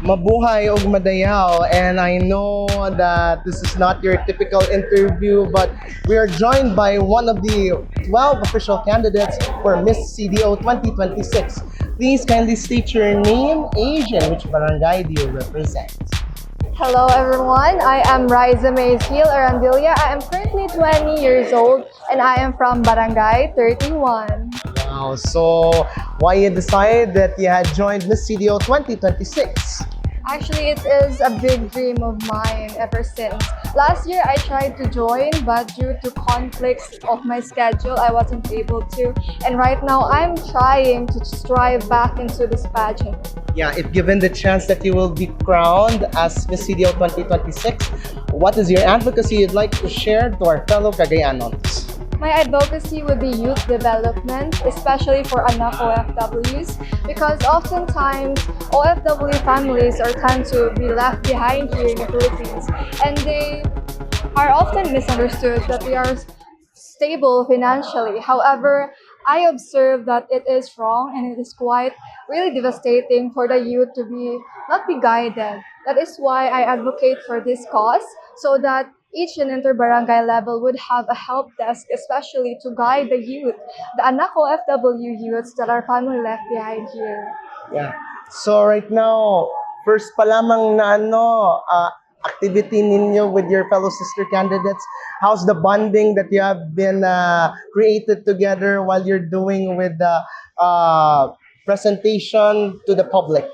Mabuhay og madayaw, and I know that this is not your typical interview, but we are joined by one of the 12 official candidates for Miss CDO 2026. Please kindly state your name, age, and which barangay do you represent? Hello everyone, I am Riza Mayshiel Arandilla. I am currently 20 years old and I am from Barangay 31. Wow, so why you decide that you had joined Miss CDO 2026? Actually, it is a big dream of mine ever since. Last year, I tried to join, but due to conflicts of my schedule, I wasn't able to. And right now, I'm trying to strive back into this pageant. Yeah, if given the chance that you will be crowned as Miss CDO 2026, what is your advocacy you'd like to share to our fellow Cagayanons? My advocacy would be youth development, especially for anak OFWs, because oftentimes OFW families are tend to be left behind here in the Philippines, and they are often misunderstood that they are stable financially. However, I observe that it is wrong and it is quite really devastating for the youth to be not be guided. That is why I advocate for this cause so that each and inter-barangay level would have a help desk, especially to guide the youth, the anak OFW youths that are family left behind here. Yeah. So right now, first pa lamang na activity ninyo with your fellow sister candidates. How's the bonding that you have been created together while you're doing with the presentation to the public?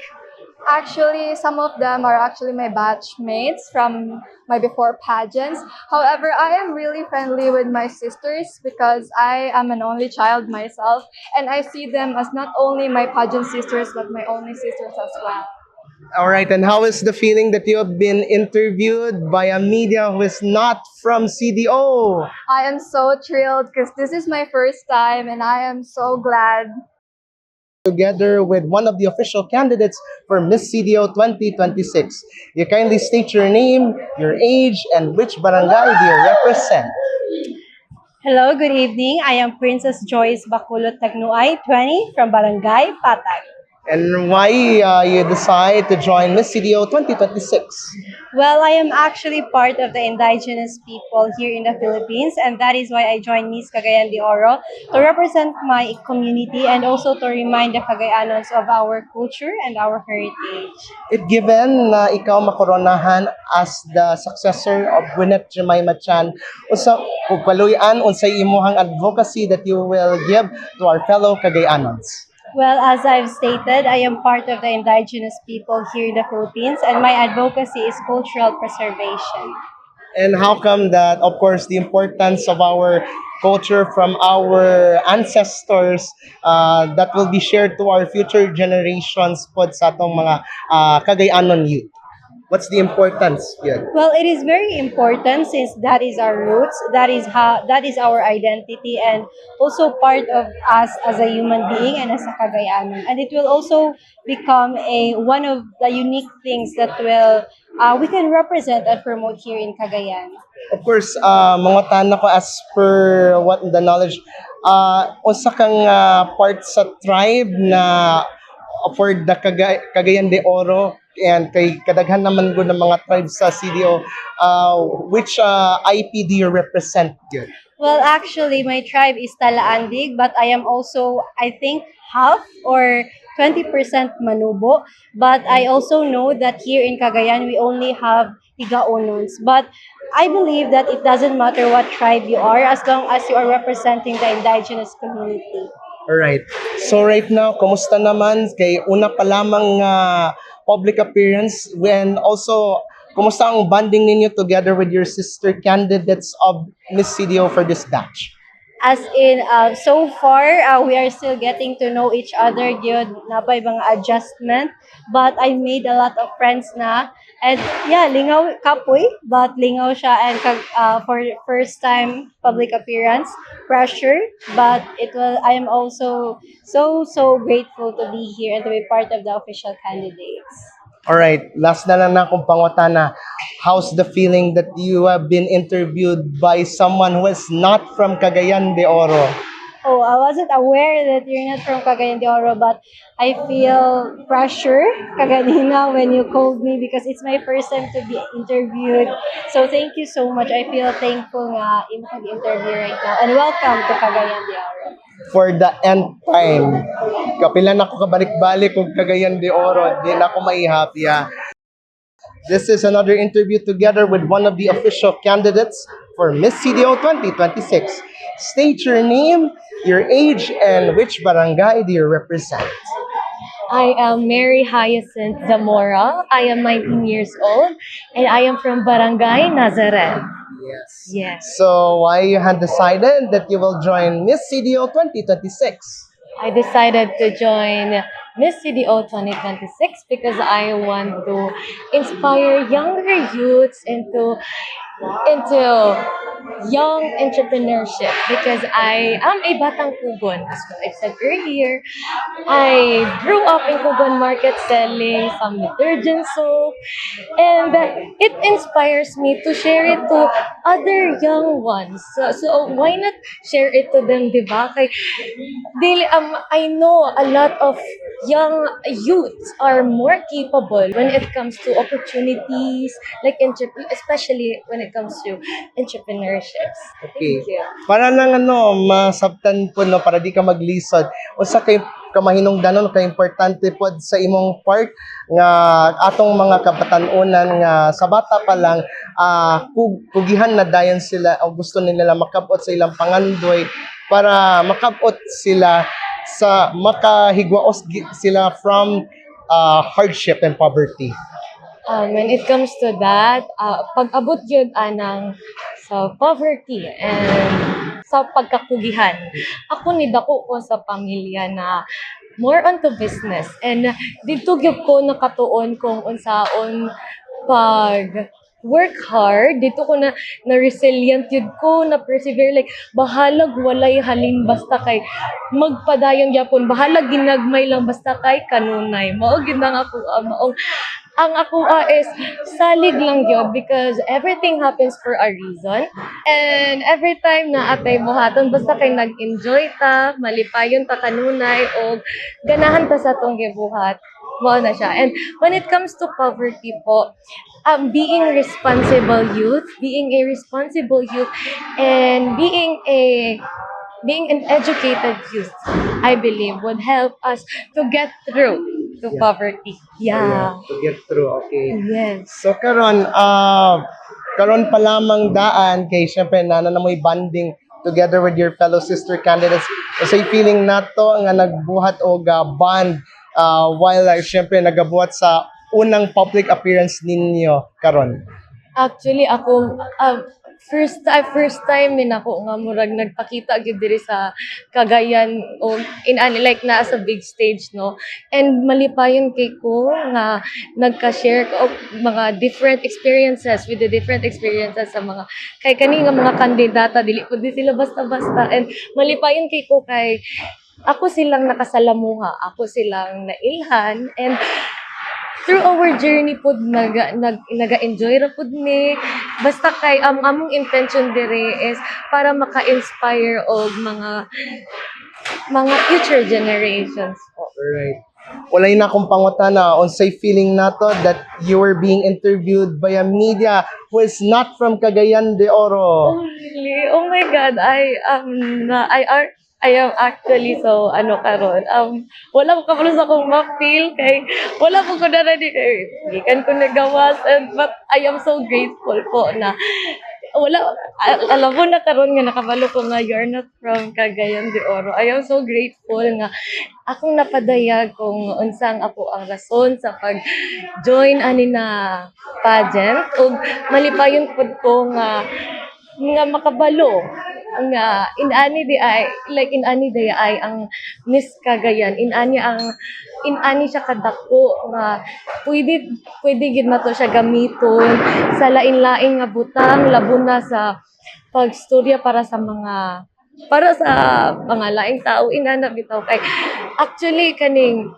Actually, some of them are actually my batchmates from my before pageants. However, I am really friendly with my sisters because I am an only child myself, and I see them as not only my pageant sisters but my only sisters as well. All right, and how is the feeling that you have been interviewed by a media who is not from CDO? I am so thrilled because this is my first time and I am so glad. Together with one of the official candidates for Miss CDO 2026. You kindly state your name, your age, and which barangay do you represent? Hello, good evening. I am Princess Joyce Baculot Tagnuay, 20, from Barangay Patag. And why you decide to join Miss CDO 2026? Well, I am actually part of the indigenous people here in the Philippines, and that is why I joined Miss Cagayan de Oro to represent my community and also to remind the Cagayanons of our culture and our heritage. If given na ikaw makoronahan as the successor of Gwyneth Jemima Chan, unsa ug paluyan unsay imuhang advocacy that you will give to our fellow Cagayanons? Well, as I've stated, I am part of the indigenous people here in the Philippines, and my advocacy is cultural preservation. And how come that, of course, the importance of our culture from our ancestors that will be shared to our future generations pod sa atong mga Cagayanon youth? What's the importance yun? Well, it is very important since that is our roots, that is our identity, and also part of us as a human being and as a Cagayanon. And it will also become one of the unique things that will we can represent and promote here in Cagayan. Of course, mga tana ko as per what the knowledge, unsa kang part sa tribe na for the Cagayan de Oro and kay kadaghan naman gud ng mga tribes sa CDO, which IP do you represent yun? Well, actually, my tribe is Talaandig, but I am also, I think, half or 20% Manubo. But I also know that here in Cagayan, we only have Higaonons. But I believe that it doesn't matter what tribe you are as long as you are representing the indigenous community. Alright. So right now, kumusta naman kay una pa lamang public appearance when also kumusta ang bonding ninyo together with your sister candidates of Miss CDO for this batch? As in, so far, we are still getting to know each other. Yun, na pa ibang adjustment. But I made a lot of friends na. And yeah, lingaw kapoy, but lingaw siya and for first time public appearance, pressure. But I am also so grateful to be here and to be part of the official candidates. Alright, last na lang na akong pangutana. How's the feeling that you have been interviewed by someone who is not from Cagayan de Oro? Oh, I wasn't aware that you're not from Cagayan de Oro, but I feel pressure kaganina when you called me because it's my first time to be interviewed. So thank you so much. I feel thankful nga in pag-interview right now. And welcome to Cagayan de Oro. For the end time. Kapilan ako kabalik-balik kung Cagayan de Oro, di na ako maihapya. This is another interview together with one of the official candidates for Miss CDO 2026. State your name, your age, and which barangay do you represent? I am Mary Hyacinth Zamora. I am 19 years old and I am from Barangay Nazareth. Yes. Yes. So why you had decided that you will join Miss CDO 2026? I decided to join Miss CDO 2026 because I want to inspire younger youths into young entrepreneurship because I am a Batang Kugon. As what I said earlier, I grew up in Kugon Market selling some detergent soap and it inspires me to share it to other young ones. So why not share it to them, diba? I know a lot of young youths are more capable when it comes to opportunities, like especially when it comes to entrepreneurships. Okay. Thank you. Para lang masabtan po no para di ka maglisod. Usa kay kamahinungdanon ka importante pod sa imong part nga atong mga kabatanunan nga sa bata pa lang kugihan na dayon sila o gusto nila makabot sa ilang pangandoy para makabot sila sa makahigwaos sila from hardship and poverty. When it comes to that, pag-abot yun anang sa poverty and sa pagkakugihan. Ako nidako ko sa pamilya na more onto business and dito gyud ko nakatuon kung unsaon pag work hard dito ko na resilient yun ko na persevere like bahalag walay halin basta kay magpadayon gyapon bahalag ginagmay lang basta kay kanunay mao gid ang ako maong ang ako is salig lang yun because everything happens for a reason and every time na atay buhaton basta kay nag-enjoy ta malipayon ta kanunay o ganahan ta sa tong gibuhat mo na siya. And when it comes to poverty po, being a responsible youth and being an educated youth, I believe would help us to get through to poverty. Yeah. To get through, okay. Yes. So karon pa lamang daan kay syempre nana na mo'y banding together with your fellow sister candidates. Kasi feeling nato nga nagbuhat og band while syempre nagabuhat sa unang public appearance ninyo karon. Actually ako first time min ako nga murag nagpakita gyud diri sa Cagayan o like na sa big stage no and malipayon kay ko nga nagka-share ko og mga different experiences sa mga kay kani nga mga kandidata dili pud sila basta-basta and malipayon kay ko kay ako silang nakasalamuha ako silang nailhan and through our journey pod naga-enjoy ra pod mi basta kay among intention dire is para maka-inspire og mga future generations po. Alright. Walay na akong pangutana unsay feeling nato that you were being interviewed by a media who is not from Cagayan de Oro. Oh really? Oh my god, I am actually so karon wala ko kapalo sa akong ma-feel kay wala ko na ready kay gikan ko nagawas and but I am so grateful po na wala alam mo na karon nga nakabalo ko nga you're not from Cagayan de Oro. I am so grateful nga akong napadayag kung unsang ako ang rason sa pag-join ani na pageant ug malipayon pud ko nga makabalo nga inani di ay ang Miss Cagayan inani siya kadako nga pwede gid mato siya gamiton sa lain-lain nga butang labo na sa pagstorya para sa mga laing tao inana bitaw kay actually kaning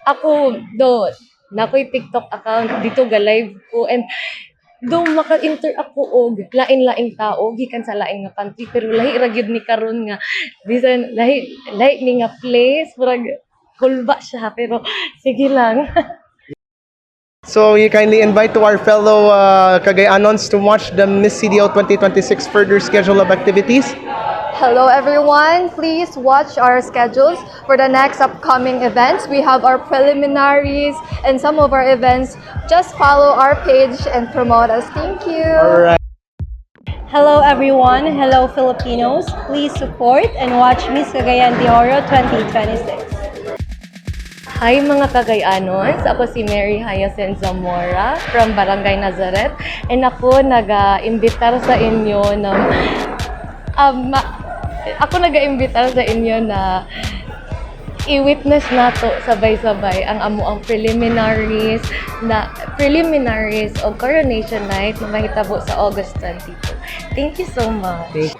ako do nakoy TikTok account dito ga live ko and do maka-interact ko og lain-laing tao gikan sa laing nga country pero lahi ra gyud ni karon nga bisan lahi ni nga place murag kulba siya pero sige lang. So you kindly invite to our fellow Cagayanons to watch the Miss CDO 2026 further schedule of activities. Hello everyone, please watch our schedules for the next upcoming events. We have our preliminaries and some of our events. Just follow our page and promote us. Thank you. All right. Hello everyone, hello Filipinos. Please support and watch Miss Cagayan de Oro 2026. Hi mga Cagayanos, ako si Mary Hyacinth Zamora from Barangay Nazareth and ako naga-imbitar sa inyo na i-witness nato sabay-sabay ang ang preliminaries of Coronation Night na mahitabo sa August 22. Thank you so much.